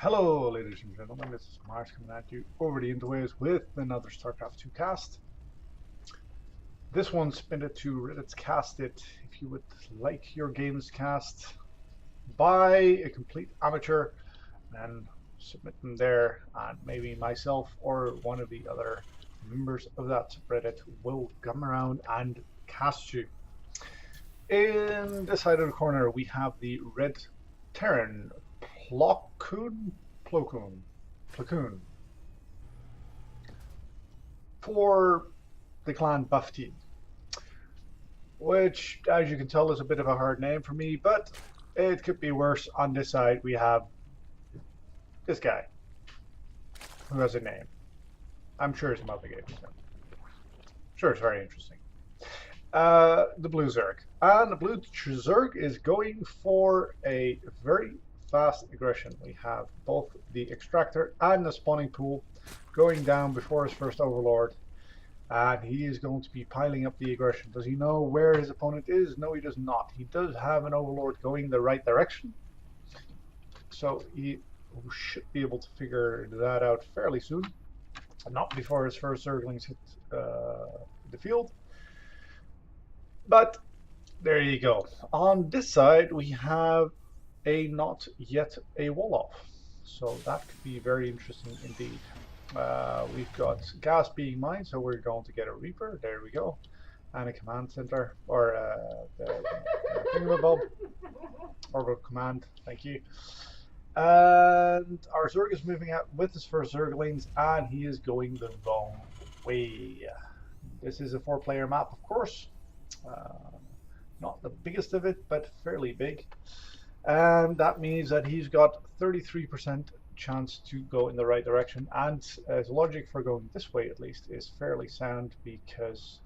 Hello, ladies and gentlemen. This is Mars coming at you over the interwaves with another StarCraft 2 cast. This one's pinned to Reddit's Castit. If you would like your games cast by a complete amateur, then submit them there, and maybe myself or one of the other members of that Reddit will come around and cast you. In this side of the corner, we have the Red Terran. Plakoon for the clan Bufty, which, as you can tell, is a bit of a hard name for me, but it could be worse. On this side, we have this guy who has a name. I'm sure it's about the game. So. Sure, it's very interesting. The Blue Zerg. And the Blue Zerg is going for a very fast aggression. We have both the extractor and the spawning pool going down before his first overlord, and he is going to be piling up the aggression. Does he know where his opponent is? No, he does not. He does have an overlord going the right direction, so he should be able to figure that out fairly soon, not before his first Zerglings hit the field. But there you go. On this side we have a not yet a wall-off, so that could be very interesting indeed. We've got gas being mined, so we're going to get a Reaper. There we go, and a command center, or the thingamabob, orbital command. Thank you. And our Zerg is moving out with his first Zerglings, and he is going the wrong way. This is a 4-player map, of course. Not the biggest of it, but fairly big. And that means that he's got 33% chance to go in the right direction, and his logic for going this way at least is fairly sound, because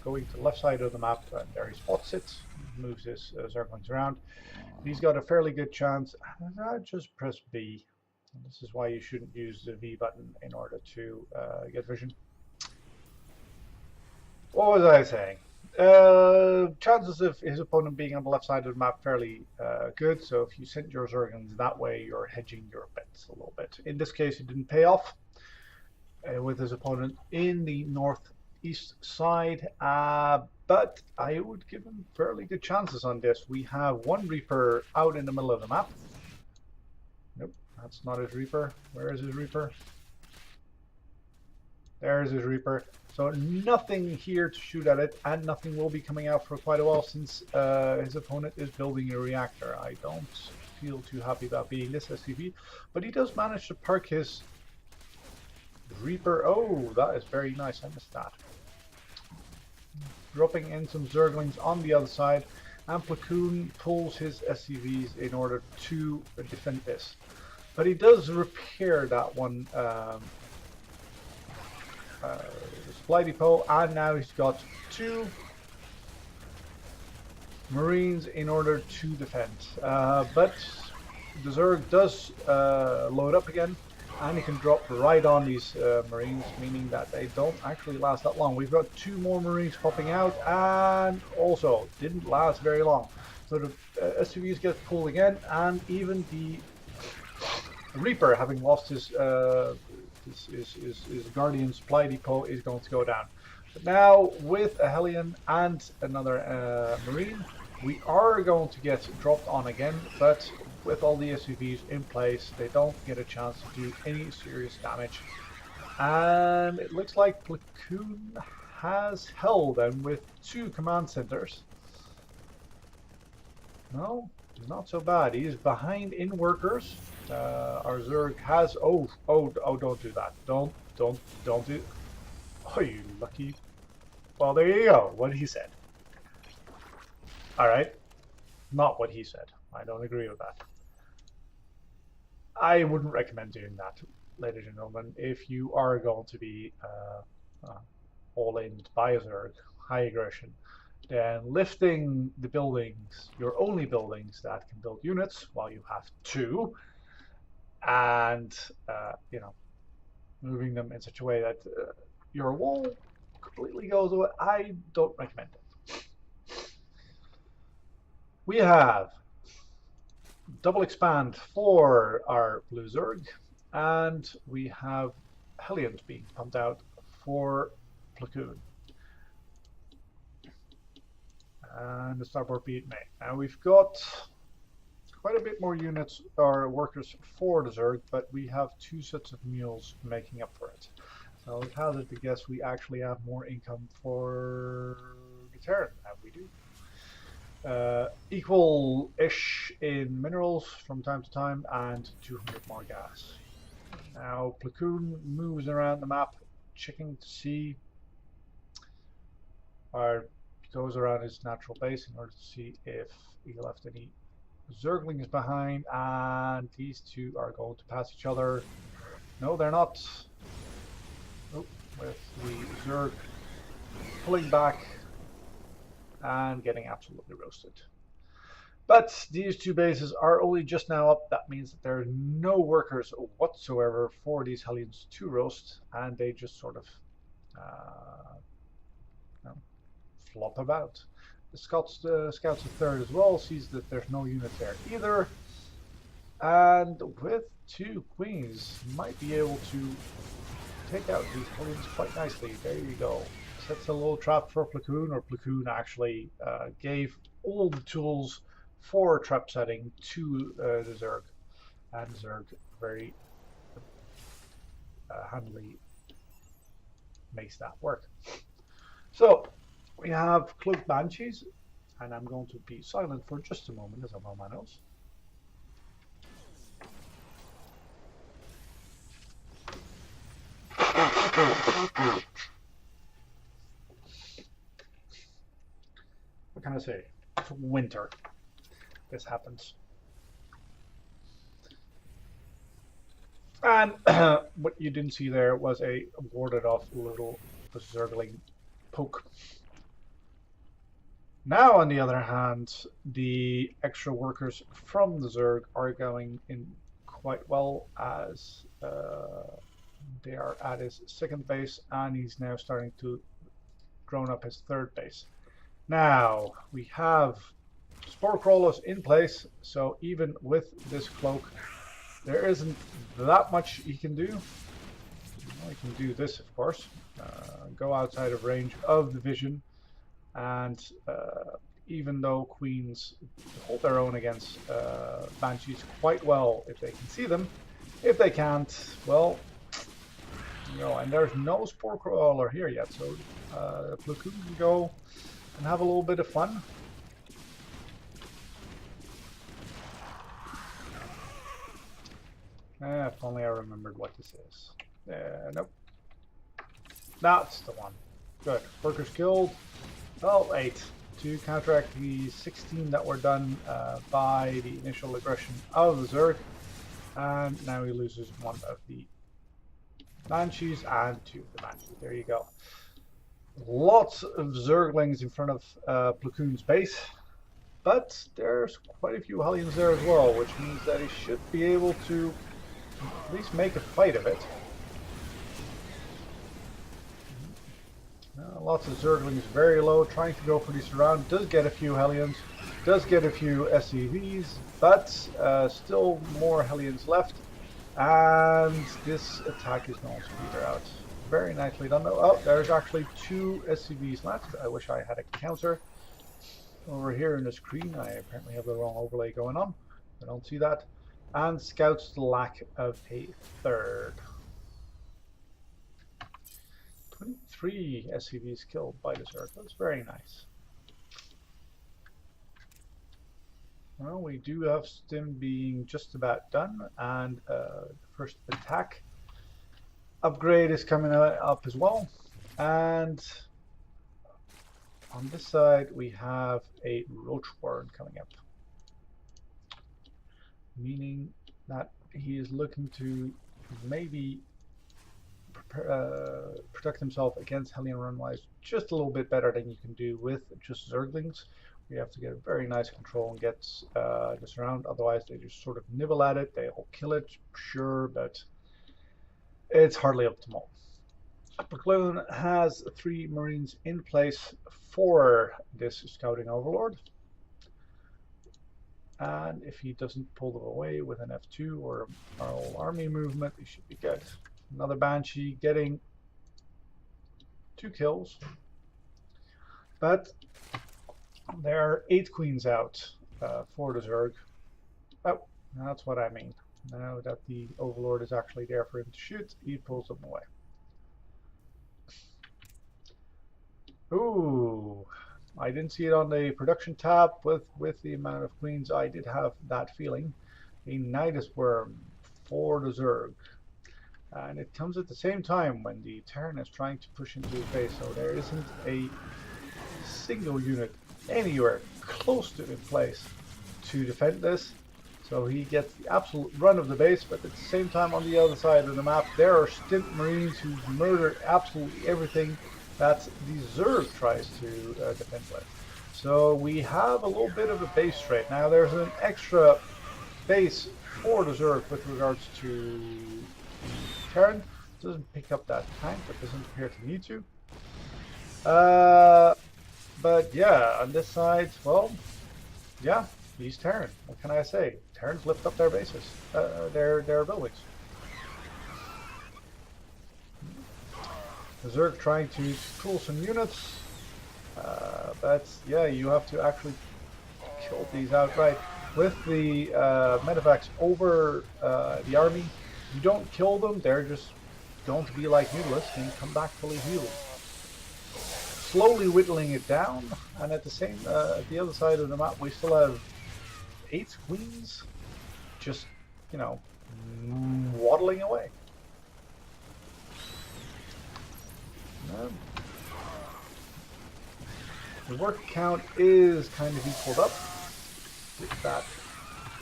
going to the left side of the map, and there he spots it, moves his Zerglings around, he's got a fairly good chance. Just press B. And this is why you shouldn't use the V button in order to get vision. What was I saying? Chances of his opponent being on the left side of the map fairly good, so if you send your Zerglings that way, you're hedging your bets a little bit. In this case, it didn't pay off with his opponent in the northeast side, but I would give him fairly good chances on this. We have one Reaper out in the middle of the map. Nope, that's not his Reaper. Where is his Reaper? There's his Reaper. So nothing here to shoot at it, and nothing will be coming out for quite a while, since his opponent is building a reactor. I don't feel too happy about being this SCV, but he does manage to park his Reaper. Oh, that is very nice. I missed that. Dropping in some Zerglings on the other side, and Plakoon pulls his SCVs in order to defend this. But he does repair that one supply depot, and now he's got 2 Marines in order to defend. But the Zerg does load up again, and he can drop right on these Marines, meaning that they don't actually last that long. We've got 2 more Marines popping out, and also didn't last very long. So the SUVs get pulled again, and even the Reaper, having lost his Guardian supply depot, is going to go down. But now with a Hellion and another Marine, we are going to get dropped on again, but with all the SUVs in place, they don't get a chance to do any serious damage. And it looks like Plakoon has held them with 2 command centers. No, not so bad. He is behind in workers. Our Zerg has oh, don't do that. Don't do. Oh, you lucky. Well, there you go. What he said. Alright. Not what he said. I don't agree with that. I wouldn't recommend doing that, ladies and gentlemen. If you are going to be all in to buy a Zerg, high aggression, then lifting the buildings, your only buildings that can build units, while you have 2, and you know, moving them in such a way that your wall completely goes away, I don't recommend it. We have double expand for our blue Zerg, and we have Hellions being pumped out for Plakoon. And the starboard beat me. Now we've got quite a bit more units or workers for the Zerg, but we have two sets of mules making up for it. So it has it to guess we actually have more income for the Terran, and we do. Equal-ish in minerals from time to time, and 200 more gas. Now Plakoon moves around the map, checking to see, or goes around his natural base in order to see if he left any Zerglings behind, and these two are going to pass each other. No, they're not. Oh, with the Zerg pulling back and getting absolutely roasted. But these two bases are only just now up. That means that there are no workers whatsoever for these Hellions to roast, and they just sort of flop about. The scouts are third as well, sees that there's no unit there either, and with two queens might be able to take out these Hellions quite nicely. There you go. Sets a little trap for Plakoon, or Plakoon actually gave all the tools for trap setting to the Zerg, and Zerg very handily makes that work. So we have Cloaked Banshees, and I'm going to be silent for just a moment as I'm on my nose. What can I say? It's winter. This happens. And what you didn't see there was a warded off little Zergling poke. Now, on the other hand, the extra workers from the Zerg are going in quite well, as they are at his second base, and he's now starting to drone up his third base. Now, we have Spore Crawlers in place, so even with this cloak, there isn't that much he can do. Well, he can do this, of course. Go outside of range of the vision, and even though queens hold their own against banshees quite well if they can see them, if they can't, well, and there's no Spore Crawler here yet, so Plakoon can go and have a little bit of fun. If only I remembered what this is. Nope. That's the one. Good. Workers killed. Well, 8 to counteract the 16 that were done by the initial aggression of the Zerg. And now he loses one of the Banshees and 2 of the Banshees. There you go. Lots of Zerglings in front of Plakoon's base. But there's quite a few Hellions there as well, which means that he should be able to at least make a fight of it. Lots of Zerglings very low, trying to go for the surround. Does get a few Hellions, does get a few SCVs, but still more Hellions left. And this attack is going to peter out. Very nicely done though. Oh, there's actually 2 SCVs left. I wish I had a counter over here in the screen. I apparently have the wrong overlay going on. I don't see that. And scouts the lack of a third. 23 SCVs killed by the Zerg. That's very nice. Well, we do have Stim being just about done, and the first attack upgrade is coming up as well. And on this side, we have a Roach Warren coming up, meaning that he is looking to maybe protect himself against Hellion Runwise just a little bit better than you can do with just Zerglings. We have to get a very nice control and get this around, otherwise they just sort of nibble at it. They'll kill it, sure, but it's hardly optimal. Plakoon has 3 Marines in place for this Scouting Overlord. And if he doesn't pull them away with an F2 or our whole army movement, he should be good. Another Banshee getting 2 kills. But there are 8 queens out for the Zerg. Oh, that's what I mean. Now that the Overlord is actually there for him to shoot, he pulls them away. Ooh, I didn't see it on the production tab with the amount of queens. I did have that feeling. A Nidus Worm for the Zerg. And it comes at the same time when the Terran is trying to push into his base, so there isn't a single unit anywhere close to in place to defend this. So he gets the absolute run of the base, but at the same time on the other side of the map there are Stint Marines who murder absolutely everything that the Zerg tries to defend with. So we have a little bit of a base trade. Now there's an extra base for the Zerg with regards to Terran. Doesn't pick up that tank, but doesn't appear to need to. But yeah, on this side, well, yeah, he's Terran. What can I say? Terrans lift up their bases, their buildings. The Zerg trying to pull some units, but yeah, you have to actually kill these outright. With the medevacs over the army, you don't kill them, they're just going to be like Mutalisks and come back fully healed. Slowly whittling it down, and at the other side of the map we still have 8 queens just, you know, waddling away. The work count is kind of equaled up with that.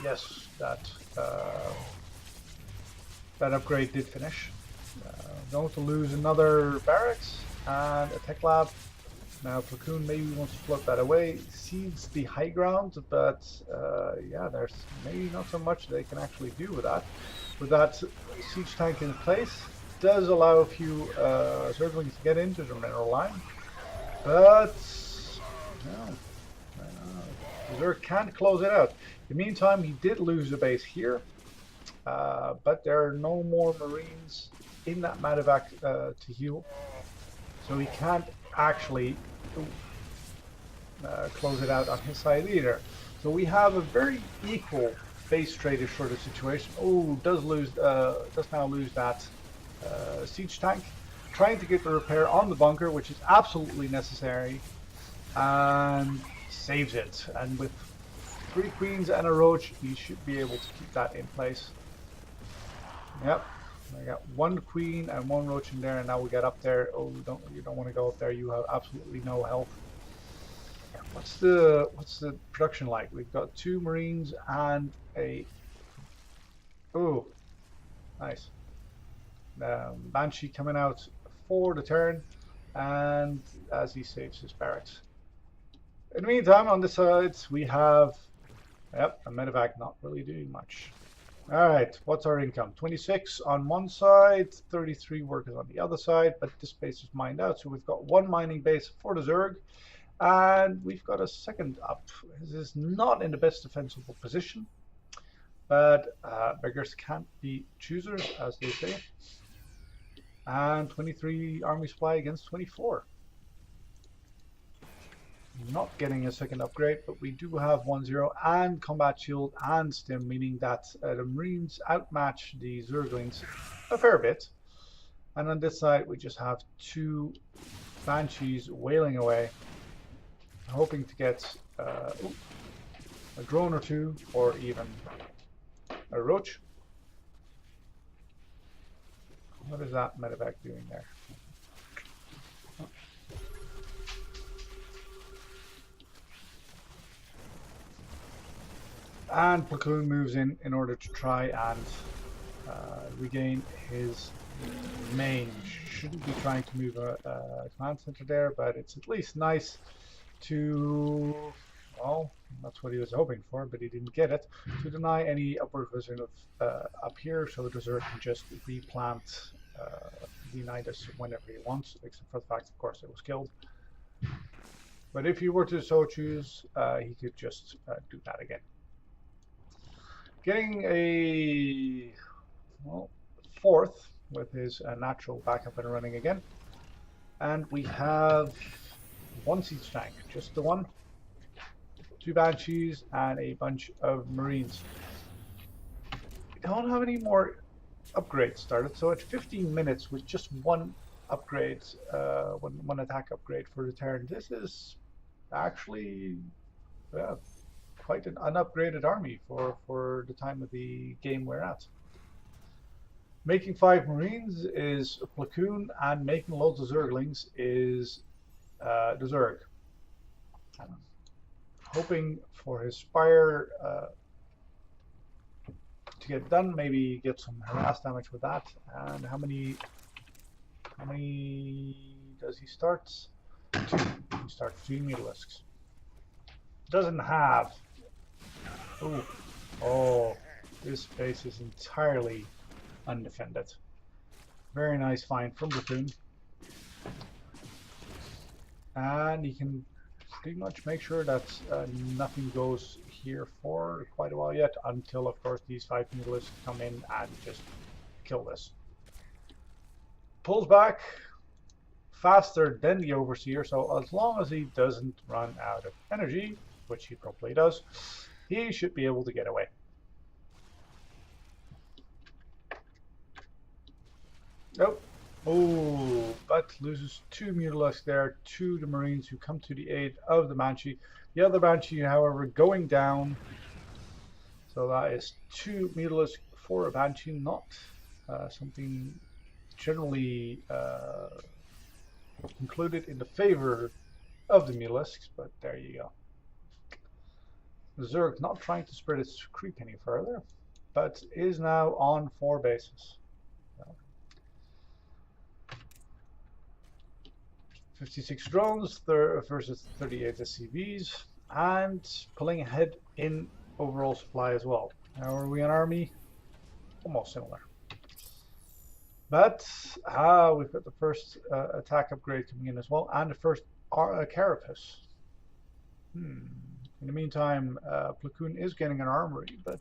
Yes, that upgrade did finish. Going to lose another barracks and a tech lab. Now Plakoon maybe wants to float that away, seeds the high ground, but yeah, there's maybe not so much they can actually do with that. With that siege tank in place, does allow a few Zerglings to get into the mineral line, but no, the Zerg can't close it out. In the meantime, he did lose a base here, but there are no more Marines in that medevac to heal, so he can't actually close it out on his side either. So we have a very equal base trade sort of situation. Oh, does now lose that siege tank, trying to get the repair on the bunker, which is absolutely necessary, and saves it. And with 3 queens and a roach, he should be able to keep that in place. Yep. I got 1 queen and 1 roach in there, and now we get up there. Oh, you don't want to go up there. You have absolutely no health. What's the production like? We've got 2 marines and a. Oh, nice. Banshee coming out for the turn, and as he saves his barracks. In the meantime, on the sides we have, yep, a medevac not really doing much. Alright, what's our income? 26 on one side, 33 workers on the other side, but this base is mined out, so we've got 1 mining base for the Zerg, and we've got a second up. This is not in the best defensible position, but beggars can't be choosers, as they say. And 23 army supply against 24. Not getting a second upgrade, but we do have 1-0 and combat shield and stim, meaning that the Marines outmatch the Zerglings a fair bit. And on this side we just have 2 Banshees wailing away, hoping to get a drone or 2 or even a roach. What is that medevac doing there? And Plakoon moves in order to try and regain his main. Shouldn't be trying to move a command center there, but it's at least nice to, well, that's what he was hoping for, but he didn't get it, to deny any upward vision of up here, so the Desert can just replant the Nidus whenever he wants, except for the fact, of course, it was killed. But if he were to so choose, he could just do that again. getting a well, fourth with his natural back up and running again. And we have one siege tank, just the one, two banshees, and a bunch of marines. We don't have any more upgrades started, so at 15 minutes with just one upgrade, one attack upgrade for the turn, this is actually quite an unupgraded army for the time of the game we're at. Making 5 marines is a Plakoon, and making loads of zerglings is the zerg. I'm hoping for his spire to get done, maybe get some harass damage with that. And how many does he start? 2. He starts 2 mutilisks. Doesn't have. Oh, this base is entirely undefended. Very nice find from Plakoon. And he can pretty much make sure that nothing goes here for quite a while yet, until of course these 5 mutilisks come in and just kill this. Pulls back faster than the Overseer, so as long as he doesn't run out of energy, which he probably does, he should be able to get away. Nope. Oh, but loses 2 mutilisks there to the marines who come to the aid of the Banshee. The other Banshee, however, going down. So that is 2 mutilisks for a Banshee, not something generally included in the favor of the mutilisks, but there you go. The Zerg not trying to spread its creep any further, but is now on 4 bases. 56 drones versus 38 SCVs, and pulling ahead in overall supply as well. How are we on army? Almost similar. But we've got the first attack upgrade coming in as well, and the first carapace. In the meantime, Plakoon is getting an armory, but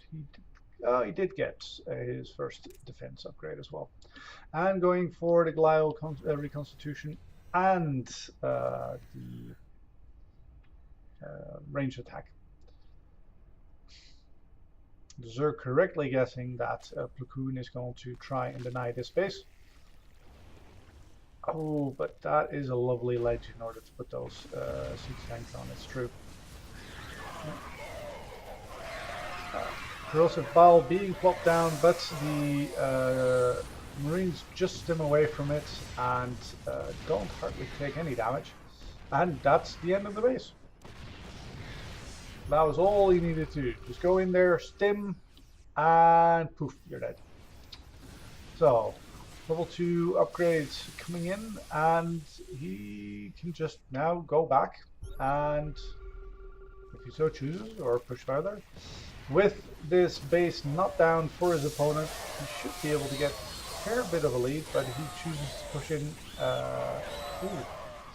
he did get his first defense upgrade as well. And going for the Glial reconstitution and the range attack. The Zerg correctly guessing that Plakoon is going to try and deny this base. Oh, but that is a lovely ledge in order to put those siege tanks on, it's true. Corrosive Bile being plopped down, but the Marines just stem away from it and don't hardly take any damage. And that's the end of the base. That was all he needed to do. Just go in there, stim, and poof, you're dead. So, level 2 upgrades coming in, and he can just now go back and, if he so chooses, or push further. With this base not down for his opponent, he should be able to get a fair bit of a lead, but he chooses to push in.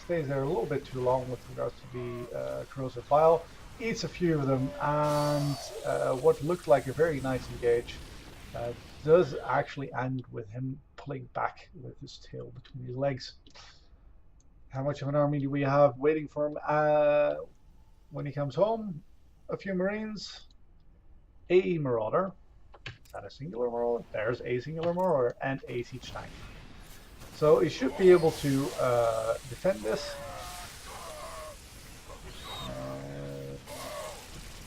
Stays there a little bit too long with regards to the corrosive bile. Eats a few of them, and what looked like a very nice engage does actually end with him pulling back with his tail between his legs. How much of an army do we have waiting for him when he comes home? A few Marines, a Marauder. Is that a singular Marauder? There's a singular Marauder and a siege tank. So he should be able to defend this.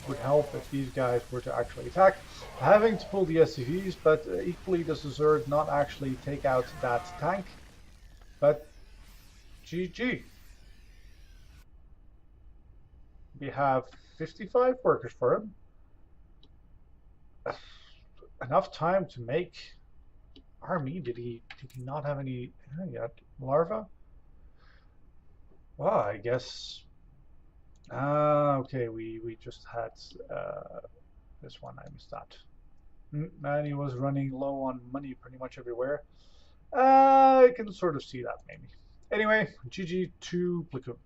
Would help if these guys were to actually attack. Having to pull the SCVs, but equally does the Zerg not actually take out that tank. But GG. We have 55 workers for him. Enough time to make army. Did he not have any yet? Larva? Well, I guess. Okay, we just had this one. I missed that. And he was running low on money pretty much everywhere. I can sort of see that maybe. Anyway, GG to Plakoon.